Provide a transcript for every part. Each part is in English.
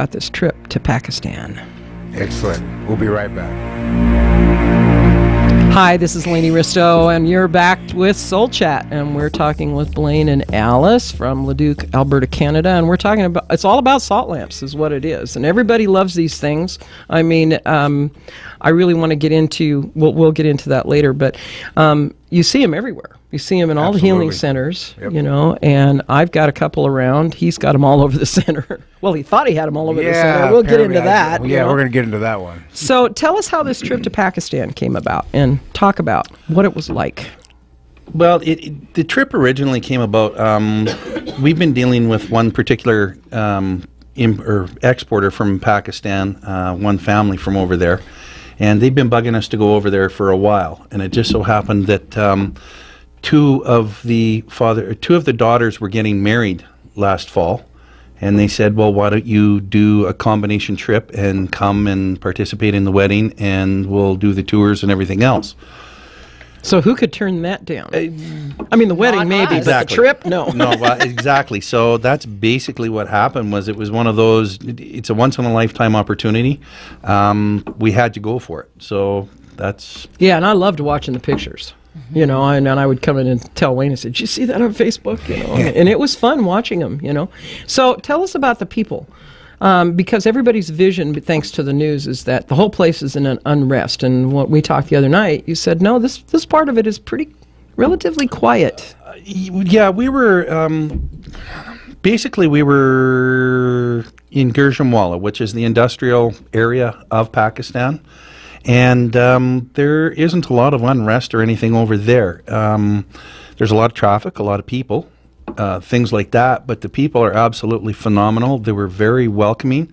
about this trip to Pakistan. Excellent. We'll be right back. Hi, this is Lainey Risto, and you're back with Soul Chat, and we're talking with Blaine and Alice from Leduc, Alberta, Canada, and we're talking about, it's all about salt lamps is what it is, and everybody loves these things. I mean, I really want to get into, we'll get into that later, but you see them everywhere. You see them in all the healing centers, you know, and I've got a couple around. He's got them all over the center. Well, he thought he had them all over the center. We'll get into that. Yeah, we're going to get into that one. So tell us how this trip to Pakistan came about and talk about what it was like. Well, the trip originally came about, we've been dealing with one particular exporter from Pakistan, one family from over there, and they've been bugging us to go over there for a while. And it just so happened that two of the daughters were getting married last fall, and they said, well, why don't you do a combination trip and come and participate in the wedding, and we'll do the tours and everything else. So who could turn that down? I mean, the wedding maybe, exactly. But the trip, no. No, well, exactly. So that's basically what happened. Was it was one of those, it's a once-in-a-lifetime opportunity. We had to go for it. So that's... Yeah, and I loved watching the pictures. You know, and I would come in and tell Wayne, I said, did you see that on Facebook? You know, and it was fun watching them, you know. So tell us about the people, because everybody's vision, thanks to the news, is that the whole place is in an unrest. And what we talked the other night, you said, no, this part of it is relatively quiet. Yeah, we were, basically we were in Gurjamwala, which is the industrial area of Pakistan. And there isn't a lot of unrest or anything over there. There's a lot of traffic, a lot of people, things like that. But the people are absolutely phenomenal. They were very welcoming,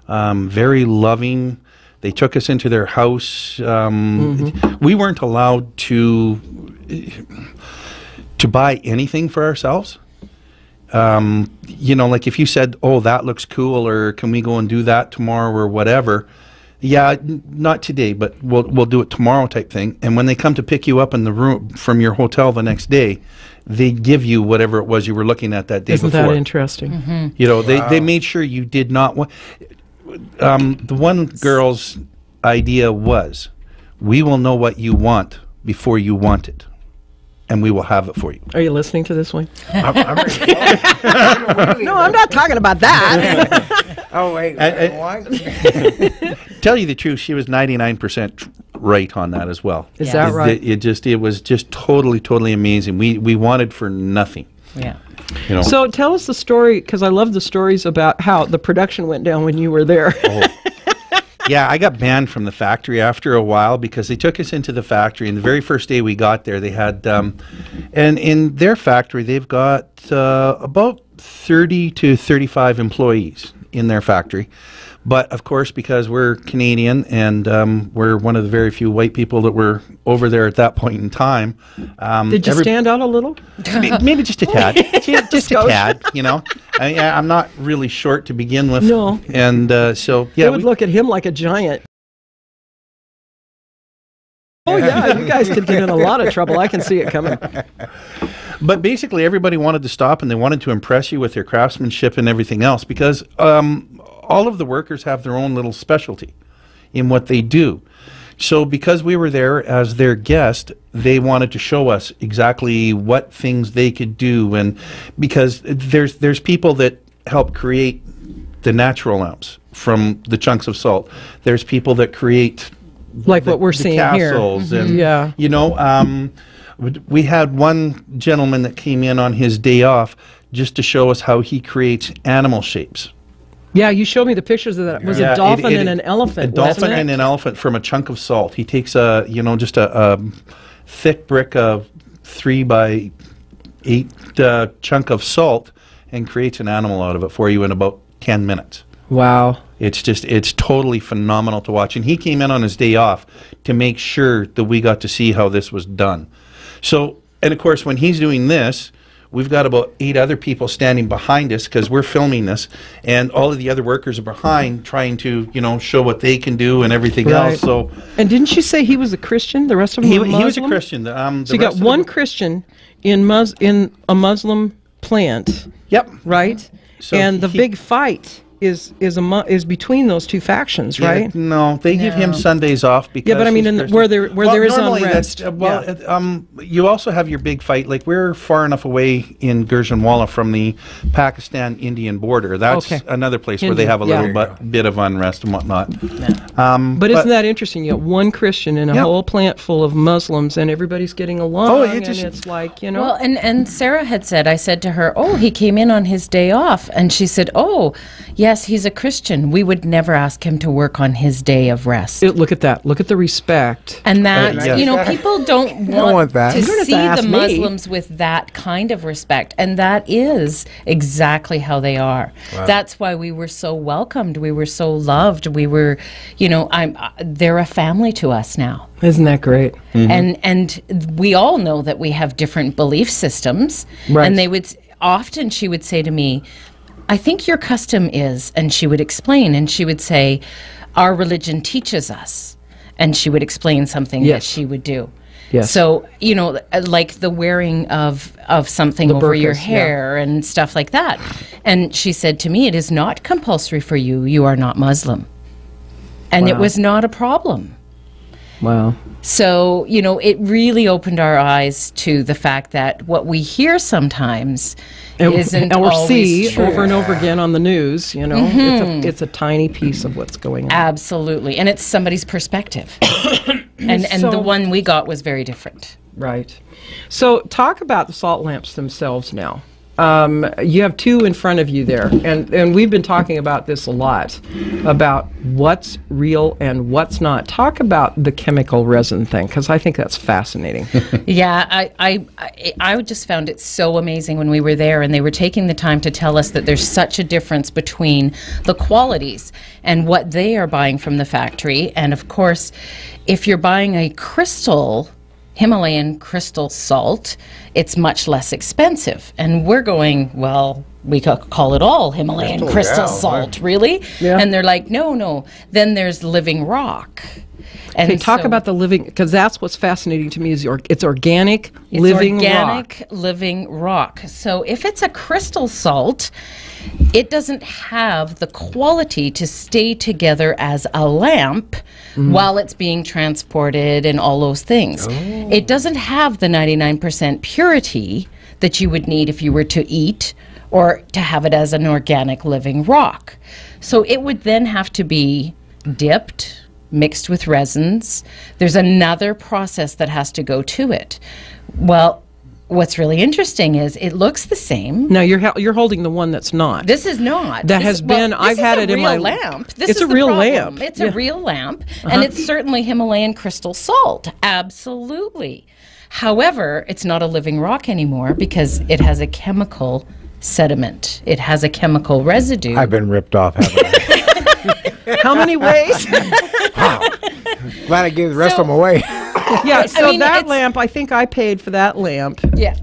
very loving. They took us into their house. We weren't allowed to buy anything for ourselves. You know, like if you said, oh, that looks cool, or can we go and do that tomorrow or whatever. Yeah, not today, but we'll do it tomorrow type thing. And when they come to pick you up in the room from your hotel the next day, they give you whatever it was you were looking at that day before. Isn't that interesting? You know, they made sure you did not want... the one girl's idea was, we will know what you want before you want it, and we will have it for you. Are you listening to this one? I'm No, I'm not talking about that. Oh, wait. Tell you the truth, she was 99% right on that as well. Is that right? It was just totally amazing. We wanted for nothing. Yeah. You know. So tell us the story, because I love the stories about how the production went down when you were there. Oh. Yeah, I got banned from the factory after a while because they took us into the factory, and the very first day we got there, they had, and in their factory, they've got about 30 to 35 employees in their factory. But of course, because we're Canadian and we're one of the very few white people that were over there at that point in time. Did you stand out a little? Maybe just a tad. Just a tad, you know. I'm not really short to begin with. No. And so, yeah. They would look at him like a giant. Oh, yeah, you guys could get in a lot of trouble. I can see it coming. But basically, everybody wanted to stop, and they wanted to impress you with their craftsmanship and everything else, because all of the workers have their own little specialty in what they do. So because we were there as their guest, they wanted to show us exactly what things they could do, and because there's people that help create the natural lamps from the chunks of salt. There's people that create like what we're seeing here. And, yeah. You know, we had one gentleman that came in on his day off just to show us how he creates animal shapes. Yeah, you showed me the pictures of that. It was a dolphin and an elephant. A dolphin and an elephant from a chunk of salt. He takes just a thick brick of 3 by 8 chunk of salt and creates an animal out of it for you in about 10 minutes. Wow. It's totally phenomenal to watch. And he came in on his day off to make sure that we got to see how this was done. So, and of course, when he's doing this, we've got about 8 other people standing behind us because we're filming this, and all of the other workers are behind trying to, show what they can do and everything else. So, and didn't you say he was a Christian? The rest of them were Muslim? He was a Christian. So you got one Christian in a Muslim plant. Yep. Right? So and the big fight is between those two factions, Yeah, right? no, they give him No. Sundays off because. Yeah, but I mean, he's where there is normally unrest. you also have your big fight. Like we're far enough away in Gurjanwala from the Pakistan-Indian border. That's Okay. another place where Indian, they have a yeah. little bit of unrest and whatnot. But isn't that interesting? You got one Christian in a Yeah. whole plant full of Muslims, and everybody's getting along. Oh, and just- it's like, you know. Well, and Sarah had said, I said to her, oh, he came in on his day off. And she said, oh, yes, he's a Christian. We would never ask him to work on his day of rest. Look at that. Look at the respect. And that, yes. you know, people don't want that. to You don't have to see ask the me. Muslims with that kind of respect. And that is exactly how they are. That's why we were so welcomed. We were so loved. We were, you know, they're a family to us now. Isn't that great? And we all know that we have different belief systems. Right. And often she would say to me, I think your custom is, and she would explain, and she would say, our religion teaches us, and she would explain something that Yes. she would do. Yes. So, you know, like the wearing of something over your burqas, yeah. hair and stuff like that. And she said to me, it is not compulsory for you. You are not Muslim. And it Wow. was not a problem. Wow. So, you know, it really opened our eyes to the fact that what we hear sometimes isn't or always see true. over and over again on the news, you know. It's a tiny piece of what's going on. Absolutely. And it's somebody's perspective. and So- the one we got was very different. Right. So talk about the salt lamps themselves now. You have two in front of you there, and we've been talking about this a lot, about what's real and what's not. Talk about the chemical resin thing, because I think that's fascinating. Yeah, I just found it so amazing when we were there, and they were taking the time to tell us that there's such a difference between the qualities and what they are buying from the factory. And of course, if you're buying a Himalayan crystal salt, it's much less expensive. And we're going, well, we could call it all Himalayan crystal salt, really? Yeah. And they're like, no. Then there's living rock. And Okay, talk so- about the living, because that's what's fascinating to me is it's organic, It's living organic, rock. living rock. So if it's a crystal salt, it doesn't have the quality to stay together as a lamp while it's being transported and all those things. It doesn't have the 99% purity that you would need if you were to eat or to have it as an organic living rock. So it would then have to be dipped, mixed with resins. There's another process that has to go to it. Well, what's really interesting is it looks the same. Now you're holding the one that's not. This is not. That This- has been- this I've is had a it in real my- lamp. This It's is a the real problem. lamp. It's Yeah. a real lamp, and it's certainly Himalayan crystal salt. Absolutely. However, it's not a living rock anymore because it has a chemical sediment. It has a chemical residue. I've been ripped off, haven't I? How many ways? Glad I gave the rest of them away. Yeah, so mean, that it's- lamp, I think I paid for that lamp. yeah.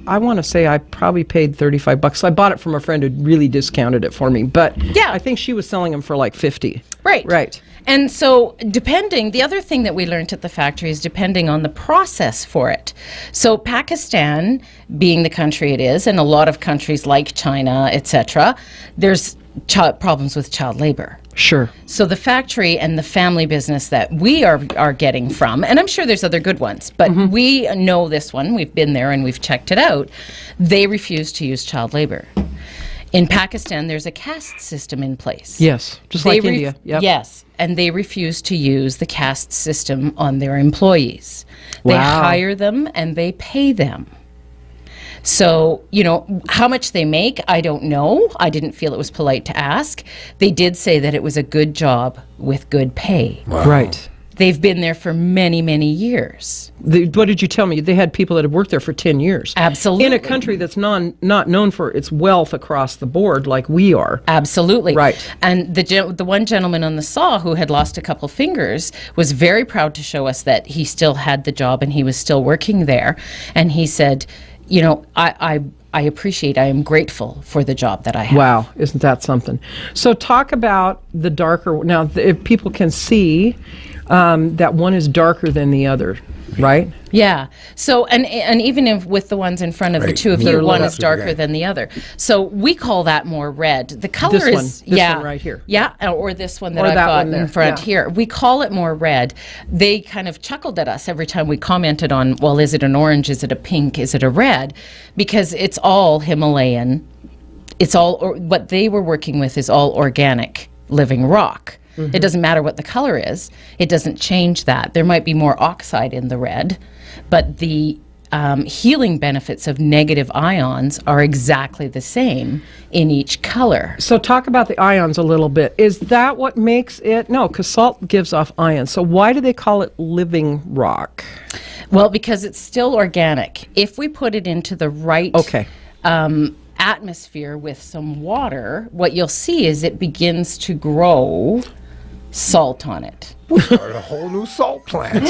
I want to say I probably paid $35. I bought it from a friend who really discounted it for me, but Yeah. I think she was selling them for like 50. Right. Right. And so the other thing that we learned at the factory is depending on the process for it. So Pakistan, being the country it is, and a lot of countries like China, etc., there's problems with child labor. Sure. So the factory and the family business that we are getting from, and I'm sure there's other good ones, but we know this one, we've been there and we've checked it out, they refuse to use child labor. In Pakistan, there's a caste system in place. Yes, just They like India. Yep. Yes, and they refuse to use the caste system on their employees. They Wow. hire them and they pay them. So, you know, how much they make, I don't know. I didn't feel it was polite to ask. They did say that it was a good job with good pay. Right. They've been there for many, many years. What did you tell me? They had people that had worked there for 10 years. Absolutely. In a country that's not known for its wealth across the board like we are. Absolutely. Right. And the one gentleman on the saw who had lost a couple fingers was very proud to show us that he still had the job and he was still working there. And he said, you know, I am grateful for the job that I have. Wow, isn't that something? So talk about the darker, now if people can see that one is darker than the other. Right? Yeah. So, and even if with the ones in front of the Right. two of They're you, one lit is up. darker Yeah. than the other. So we call that more red. The color This one. is This yeah, one right here. Yeah, or this one that Or I've that got one there. in front Yeah. here. We call it more red. They kind of chuckled at us every time we commented on, well, is it an orange? Is it a pink? Is it a red? Because it's all Himalayan. It's all what they were working with is all organic living rock. It doesn't matter what the color is. It doesn't change that. There might be more oxide in the red, but the healing benefits of negative ions are exactly the same in each color. So talk about the ions a little bit. Is that what makes it? No, because salt gives off ions. So why do they call it living rock? Well, because it's still organic. If we put it into the right Okay. Atmosphere with some water, what you'll see is it begins to grow salt on it. Start a whole new salt plant.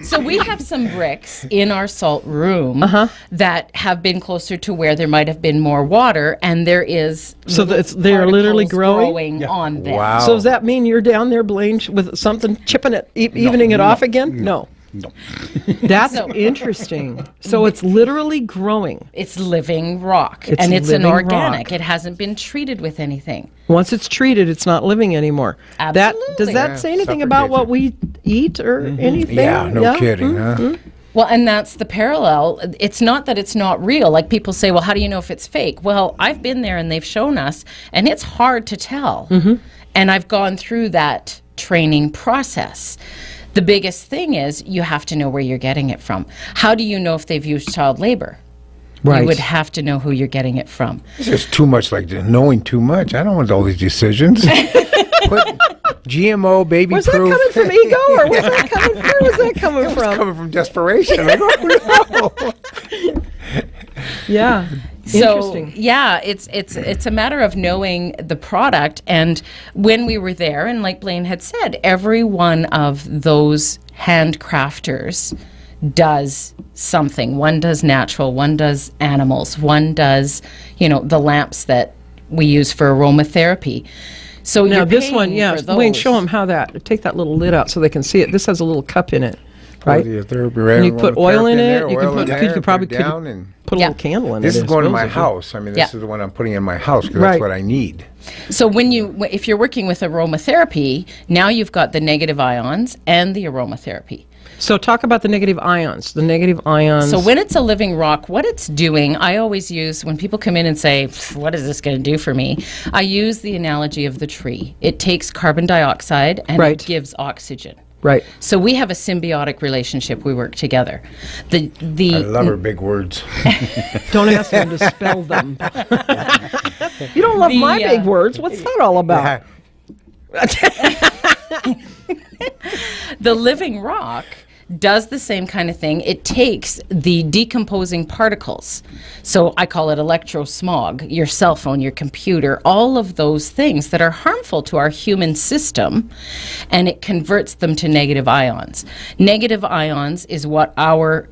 So we have some bricks in our salt room that have been closer to where there might have been more water, and there is So little they're literally particles growing? on them. Wow. So does that mean you're down there, Blaine, with something chipping it, evening it off again? No. No. That's So- interesting. So it's literally growing. It's living rock, It's and it's an living organic. rock. It hasn't been treated with anything. Once it's treated, it's not living anymore. Does Absolutely. that say anything about what we eat or anything? Yeah, no kidding, huh? Well, and that's the parallel. It's not that it's not real. Like people say, well, how do you know if it's fake? Well, I've been there and they've shown us, and it's hard to tell. And I've gone through that training process. The biggest thing is you have to know where you're getting it from. How do you know if they've used child labor? Right. You would have to know who you're getting it from. It's just too much, like knowing too much. I don't want all these decisions. Put GMO, baby Was that proof. coming from ego, or was that coming? Where was that coming It's from? coming from desperation. Like, oh, no. Yeah. So Interesting. yeah, it's a matter of knowing the product. And when we were there, and like Blaine had said, every one of those handcrafters does something. One does natural, one does animals, one does, the lamps that we use for aromatherapy. So Now you're this one, paying yeah. for Wayne, those. show them how that. Take that little lid out so they can see it. This has a little cup in it, right? Yeah, And you put oil in it. You can oil put. in You there, could probably put it down, and put a Yeah. little candle in this it. is I going to my suppose, house. I mean, this Yeah. is the one I'm putting in my house because Right. that's what I need. So if you're working with aromatherapy, now you've got the negative ions and the aromatherapy. So talk about the negative ions. The negative ions. So when it's a living rock, what it's doing, I always use, when people come in and say, what is this going to do for me? I use the analogy of the tree. It takes carbon dioxide and Right. it gives oxygen. Right. So we have a symbiotic relationship. We work together. I love her big words. Don't ask them to spell them. You don't love my big words. What's that all about? The living rock does the same kind of thing. It takes the decomposing particles. So I call it electrosmog, your cell phone, your computer, all of those things that are harmful to our human system, and it converts them to negative ions. Negative ions is what our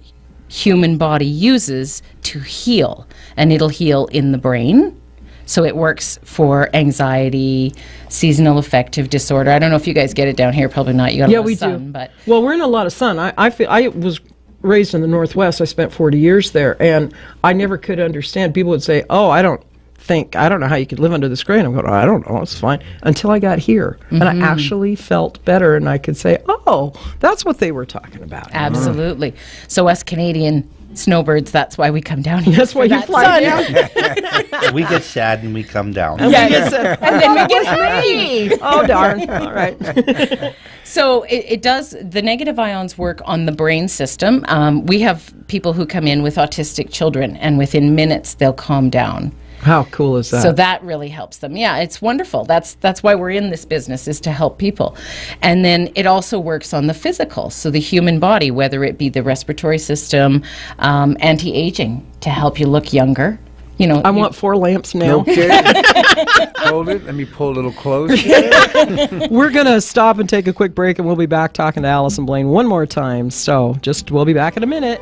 human body uses to heal, and it'll heal in the brain. So it works for anxiety, seasonal affective disorder. I don't know if you guys get it down here. Probably not. You got a Yeah, lot we of sun, do. but Well, we're in a lot of sun. I feel I was raised in the Northwest. I spent 40 years there, and I never could understand. People would say, "Oh, I don't know how you could live under this gray." And I'm going, "I don't know, it's fine." Until I got here, and I actually felt better, and I could say, "Oh, that's what they were talking about." absolutely. So us Canadian snowbirds, that's why we come down here. That's why for you that fly sun. down. We get sad and we come down. And then we get happy. Oh, darn. All right. So it does, the negative ions work on the brain system. We have people who come in with autistic children, and within minutes they'll calm down. How cool is that? So that really helps them. Yeah, it's wonderful. That's why we're in this business, is to help people. And then it also works on the physical. So the human body, whether it be the respiratory system, anti-aging to help you look younger. I want 4 lamps now. No kidding. Hold it. Let me pull a little closer. We're going to stop and take a quick break, and we'll be back talking to Alice and Blaine one more time. So we'll be back in a minute.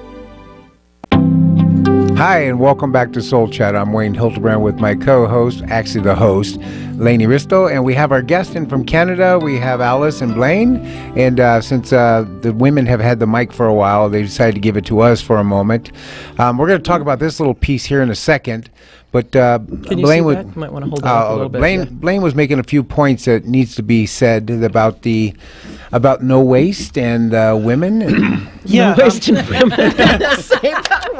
Hi, and welcome back to Soul Chat. I'm Wayne Hildebrand with my co-host, actually the host, Lainey Risto, and we have our guest in from Canada. We have Alice and Blaine, and since the women have had the mic for a while, they decided to give it to us for a moment. We're going to talk about this little piece here in a second, but Can you Blaine see that? You might want to hold it up a little bit. Blaine was making a few points that needs to be said about no waste and women. Yeah, No waste in women.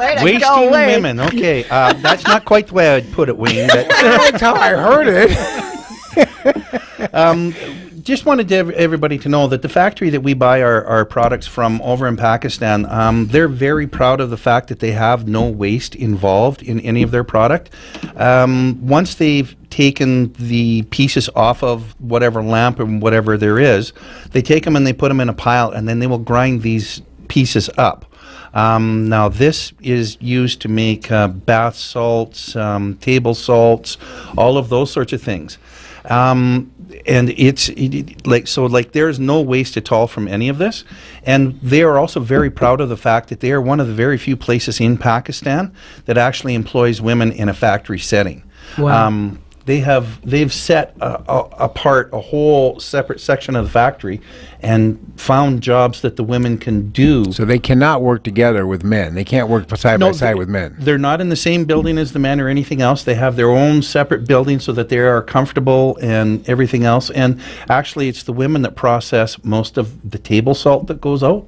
Way to wasting go, Wayne. women. Okay, that's not quite the way I'd put it, Wayne. But That's how I heard it. just wanted everybody to know that the factory that we buy our products from over in Pakistan, they're very proud of the fact that they have no waste involved in any of their product. Once they've taken the pieces off of whatever lamp or whatever there is, they take them and they put them in a pile, and then they will grind these pieces up. Now this is used to make bath salts, table salts, all of those sorts of things. And there's no waste at all from any of this. And they are also very proud of the fact that they are one of the very few places in Pakistan that actually employs women in a factory setting. Wow. They've set apart a whole separate section of the factory and found jobs that the women can do. So they cannot work together with men. They can't work side by side with men. They're not in the same building as the men or anything else. They have their own separate building so that they are comfortable and everything else. And actually, it's the women that process most of the table salt that goes out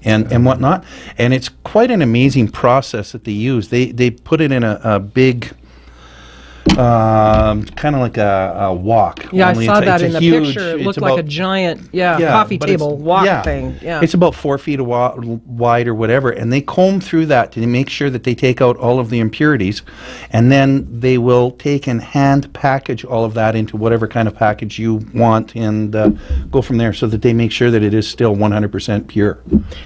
and whatnot. And it's quite an amazing process that they use. They put it in a big... kind of like a wok. Yeah, I only saw it's that a in the huge- picture. It it's looked like a about- giant, coffee but it's- table walk thing. Yeah. It's about 4 feet wide or whatever, and they comb through that to make sure that they take out all of the impurities, and then they will take and hand package all of that into whatever kind of package you want and go from there so that they make sure that it is still 100% pure.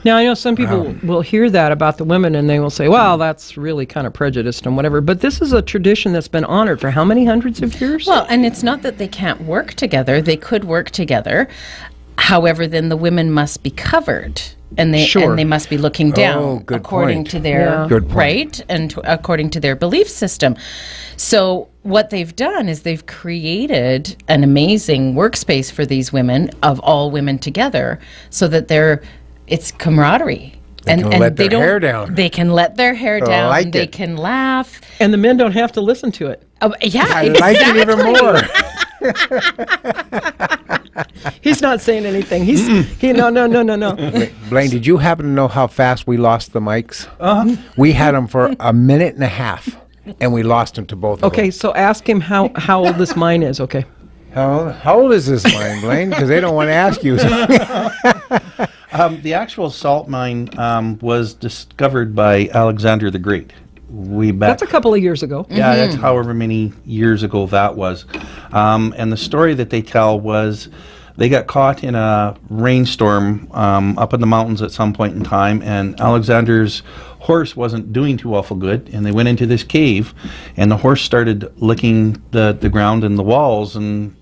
Now, I know some people will hear that about the women and they will say, well, that's really kind of prejudiced and whatever. But this is a tradition that's been honored for how many hundreds of years? Well, and it's not that they can't work together. They could work together. However, then the women must be covered. And they must be looking down good according point. to their Good point. right and according to their belief system. So what they've done is they've created an amazing workspace for these women, of all women together, so that it's camaraderie. They can let their hair down. They can let their hair down. like They it. can laugh. And the men don't have to listen to it. Oh, yeah, I exactly. like it even more. He's not saying anything. No. Blaine, did you happen to know how fast we lost the mics? We had them for a minute and a half, and we lost them to both of them. Okay, so ask him how old this mine is, okay? How old is this mine, Blaine? Because they don't want to ask you. The actual salt mine was discovered by Alexander the Great. That's a couple of years ago. Yeah, that's however many years ago that was. And the story that they tell was they got caught in a rainstorm up in the mountains at some point in time, and Alexander's horse wasn't doing too awful good, and they went into this cave, and the horse started licking the ground and the walls, and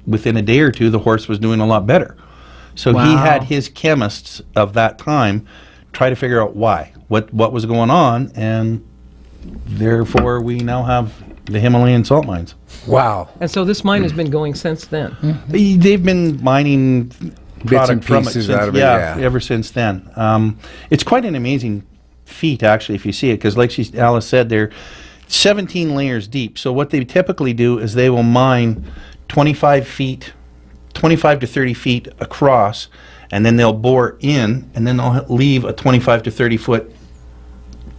within a day or two, the horse was doing a lot better. So he had his chemists of that time try to figure out why, what was going on, and therefore we now have the Himalayan salt mines. Wow. And so this mine has been going since then. They've been mining Bits and product from it pieces since, out of it, yeah. ever since then. It's quite an amazing feat, actually, if you see it, because like Alice said, they're 17 layers deep. So what they typically do is they will mine 25 to 30 feet across, and then they'll bore in, and then they'll leave a 25 to 30 foot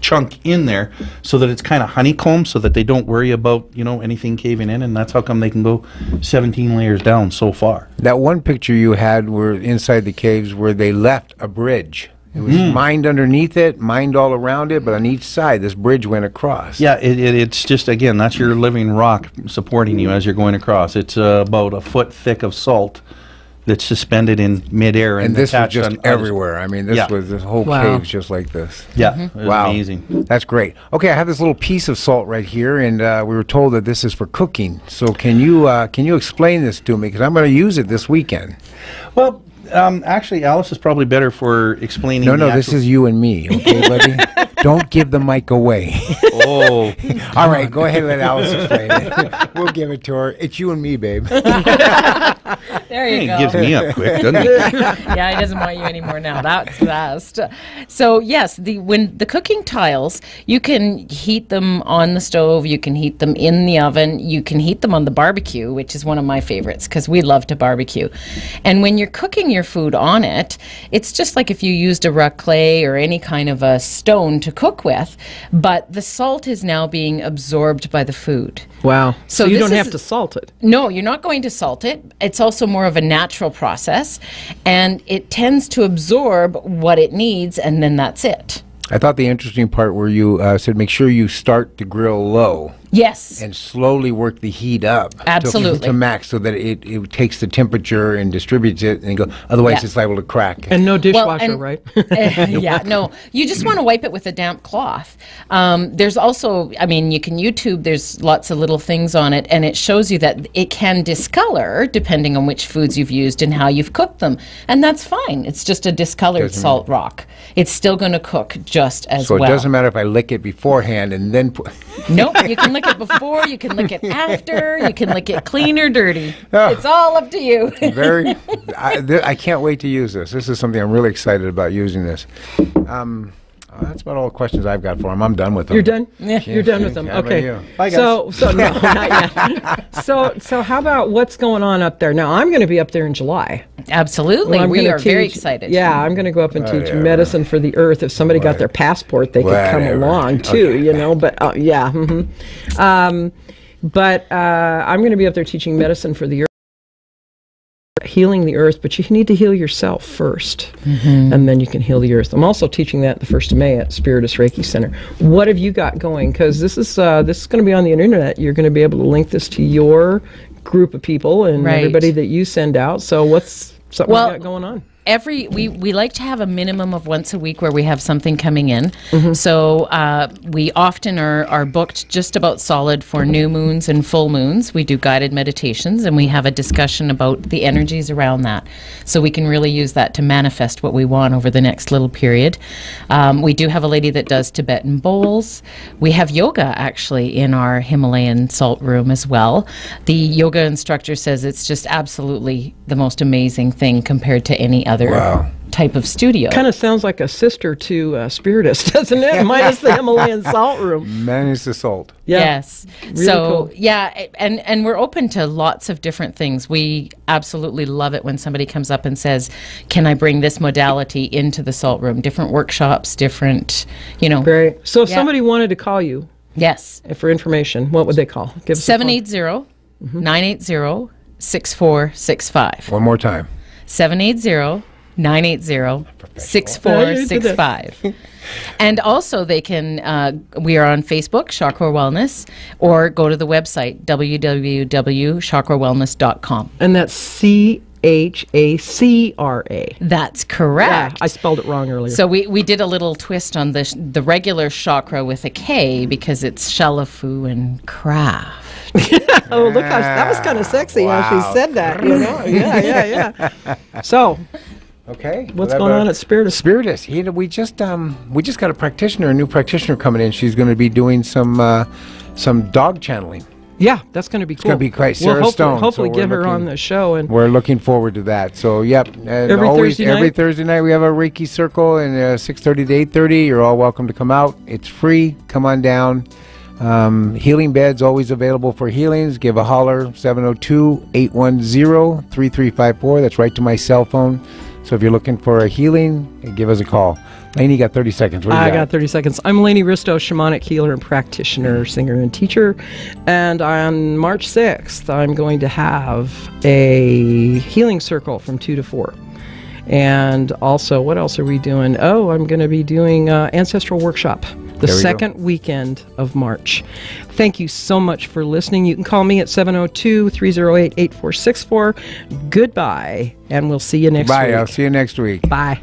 chunk in there so that it's kind of honeycomb, so that they don't worry about anything caving in, and that's how come they can go 17 layers down so far. That one picture you had were inside the caves where they left a bridge. It was mined underneath it, mined all around it, but on each side this bridge went across. Yeah, it's just, again, that's your living rock supporting you as you're going across. It's about a foot thick of salt that's suspended in midair And this was attached just on everywhere. I mean, this whole Wow. cave's just like this. Yeah, it was Wow. amazing. That's great. Okay, I have this little piece of salt right here, and we were told that this is for cooking. So can you explain this to me? Because I'm going to use it this weekend. Well, actually, Alice is probably better for explaining. No, this is you and me, okay, buddy? Don't give the mic away. Oh, All right, go ahead and let Alice explain it. We'll give it to her. It's you and me, babe. There you he go. gives me up quick, doesn't he? Yeah, he doesn't want you anymore now. That's fast. So yes, when the cooking tiles, you can heat them on the stove, you can heat them in the oven, you can heat them on the barbecue, which is one of my favorites because we love to barbecue. And when you're cooking your food on it, it's just like if you used a raclette or any kind of a stone to cook with, but the salt is now being absorbed by the food. Wow. So you this don't is- have to salt it. No, you're not going to salt it. It's also more of a natural process, and it tends to absorb what it needs, and then that's it. I thought the interesting part where you said make sure you start the grill low Yes. and slowly work the heat up Absolutely. to max so that it takes the temperature and distributes it and go. Otherwise, Yeah. it's liable to crack. And no dishwasher, and- right? Yeah, no. You just want to wipe it with a damp cloth. There's also, I mean, you can YouTube, there's lots of little things on it, and it shows you that it can discolor depending on which foods you've used and how you've cooked them. And that's fine. It's just a discolored salt rock. It's still going to cook just as So well. it doesn't matter if I lick it beforehand and then put. Nope, you can lick it before, you can lick it after, you can lick it clean or dirty. Oh. It's all up to you. I can't wait to use this. This is something I'm really excited about using this. That's about all the questions I've got for him. I'm done with them. You're done? Yeah. You're done with them. How about Okay. you? Bye, guys. So no, not yet. So how about what's going on up there? Now, I'm going to be up there in July. Absolutely. I'm We gonna are very teach- excited. Yeah, I'm going to go up and teach Whatever. medicine for the earth. If somebody got their passport, they could come Whatever. along too, you know. But yeah. But I'm going to be up there teaching medicine for the earth, healing the earth. But you need to heal yourself first, and then you can heal the earth. I'm also teaching that the 1st of May at Spiritus Reiki Center. What have you got going? Because this is going to be on the internet. You're going to be able to link this to your group of people and Right. everybody that you send out. So what's something Well, you got going on? We like to have a minimum of once a week where we have something coming in. Mm-hmm. So we often are booked just about solid for new moons and full moons. We do guided meditations and we have a discussion about the energies around that. So we can really use that to manifest what we want over the next little period. We do have a lady that does Tibetan bowls. We have yoga actually in our Himalayan salt room as well. The yoga instructor says it's just absolutely the most amazing thing compared to any other type of studio. Kind of sounds like a sister to Spiritus, doesn't it? Minus the Himalayan salt room. Manage the salt. Yeah. Yes. Really So cool. yeah, and we're open to lots of different things. We absolutely love it when somebody comes up and says, "Can I bring this modality into the salt room?" Different workshops, different, Great. So if Yeah. somebody wanted to call you Yes. for information, what would they call? Give us a phone. 780-980-6465. One more time. 780-980-6465. And also they can, we are on Facebook, Chakra Wellness, or go to the website, www.chakrawellness.com. And that's CHACRA. That's Yeah, correct. I spelled it wrong earlier. So we did a little twist on the regular chakra with a K because it's Shalafu and craft. oh, look how that was kind of sexy how she said that. You know? Yeah. So Okay. what's going on at Spiritus? Spiritus? We just got a new practitioner coming in. She's going to be doing some dog channeling. Yeah, that's going to be cool. gonna be great. Sarah Stone, Hopefully so get we're her on looking- the show. And We're looking forward to that. So, yep. And Every always, Thursday every night? Thursday night we have a Reiki circle and 6:30 to 8:30. You're all welcome to come out. It's free. Come on down. Healing beds always available for healings. Give a holler, 702-810-3354. That's right to my cell phone. So if you're looking for a healing, give us a call. Lainey, you got 30 seconds. What do you I got 30 seconds. I'm Lainey Risto, shamanic healer and practitioner, singer and teacher. And on March 6th, I'm going to have a healing circle from 2 to 4. And also, what else are we doing? Oh, I'm going to be doing ancestral workshop the There we go. second weekend of March. Thank you so much for listening. You can call me at 702-308-8464. Goodbye, and we'll see you next Bye. week. I'll see you next week. Bye.